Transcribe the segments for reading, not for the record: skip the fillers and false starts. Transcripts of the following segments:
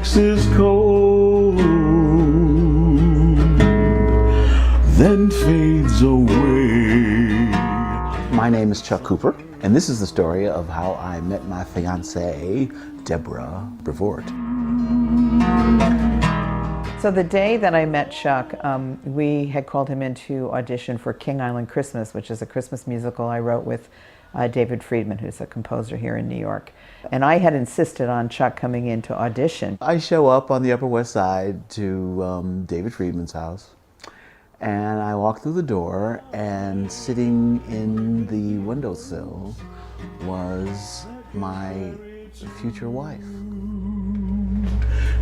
waxes cold, then fades away. My name is Chuck Cooper, and this is the story of how I met my fiancée, Deborah Brevoort. So the day that I met Chuck, we had called him in to audition for King Island Christmas, which is a Christmas musical I wrote with David Friedman, who's a composer here in New York. And I had insisted on Chuck coming in to audition. I show up on the Upper West Side to David Friedman's house, and I walk through the door, and sitting in the windowsill was my future wife.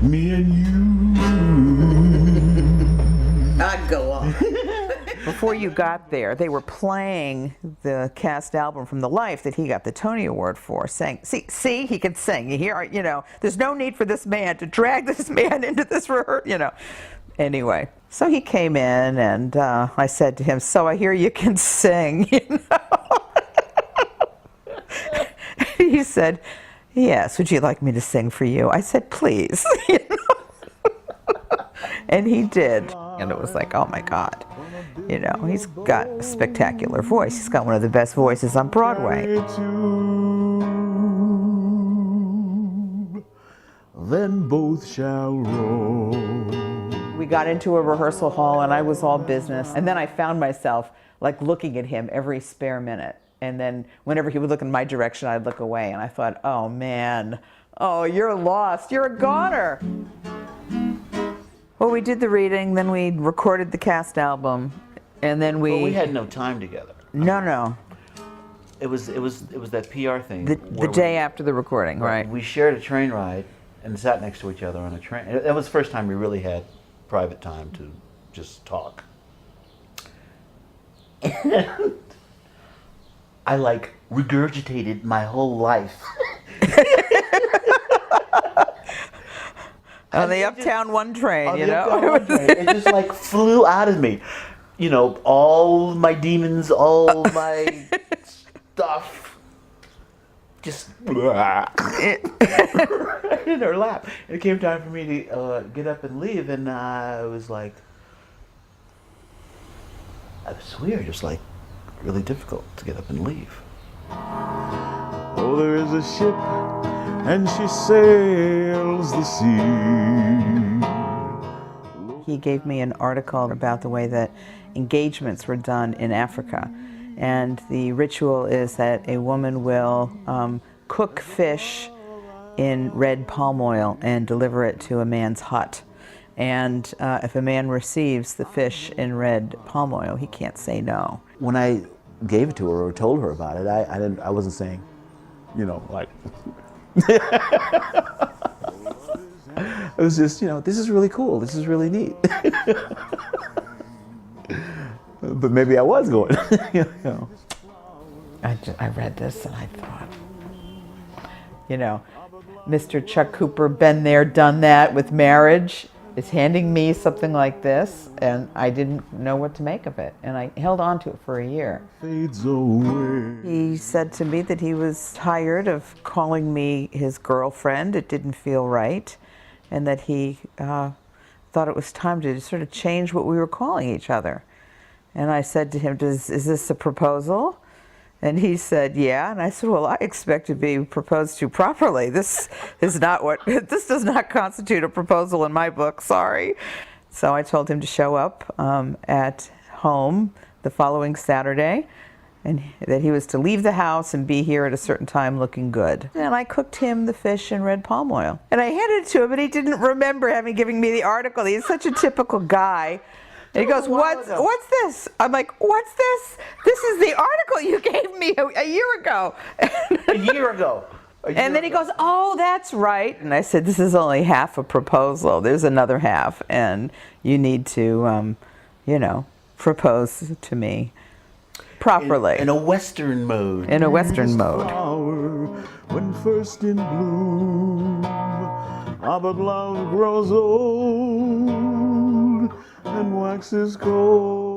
Me and you. I'd go on. Before you got there, they were playing the cast album from The Life that he got the Tony Award for, saying, see, he can sing. You hear, you know, there's no need for this man to drag this man into this rehearsal, you know. Anyway, so he came in, and I said to him, so I hear you can sing, you know. He said, yes, would you like me to sing for you? I said, please. You know? And he did. And it was like, oh my God. You know, he's got a spectacular voice. He's got one of the best voices on Broadway. Then both shall roll. We got into a rehearsal hall and I was all business. And then I found myself like looking at him every spare minute. And then whenever he would look in my direction, I'd look away. And I thought, oh man, oh, you're lost. You're a goner. Well, we did the reading, then we recorded the cast album, and then But we had no time together. No. It was that PR thing. The day after the recording, right? We shared a train ride and sat next to each other on a train. It was the first time we really had private time to just talk. And I like regurgitated my whole life. On the Uptown 1 train, you know? Uptown 1 train. It just like flew out of me. You know, all my demons, all my stuff, just in her lap. And it came time for me to get up and leave, and I was like, it was weird. It was like really difficult to get up and leave. Oh, there is a ship, and she sails the sea. He gave me an article about the way that engagements were done in Africa. And the ritual is that a woman will cook fish in red palm oil and deliver it to a man's hut. And if a man receives the fish in red palm oil, he can't say no. When I gave it to her or told her about it, I wasn't saying, you know, like, it was just, you know, this is really cool, this is really neat. But maybe I was going, you know. I read this and I thought, you know, Mr. Chuck Cooper, been there, done that with marriage, is handing me something like this, and I didn't know what to make of it, and I held on to it for a year. Fades away. He said to me that he was tired of calling me his girlfriend. It didn't feel right, and that he thought it was time to sort of change what we were calling each other. And I said to him, is this a proposal? And he said, yeah. And I said, well, I expect to be proposed to properly. This is not this does not constitute a proposal in my book, sorry. So I told him to show up at home the following Saturday, and that he was to leave the house and be here at a certain time looking good. And I cooked him the fish in red palm oil. And I handed it to him, and he didn't remember having given me the article. He's such a typical guy. And he goes, what's this? I'm like, what's this? This is the article you gave me a year ago. A year ago. And then he goes, oh, that's right. And I said, this is only half a proposal. There's another half, and you need to, you know, propose to me properly. In a Western mode. In a Western mode. Flower, when first in bloom, but love grows old and waxes cold.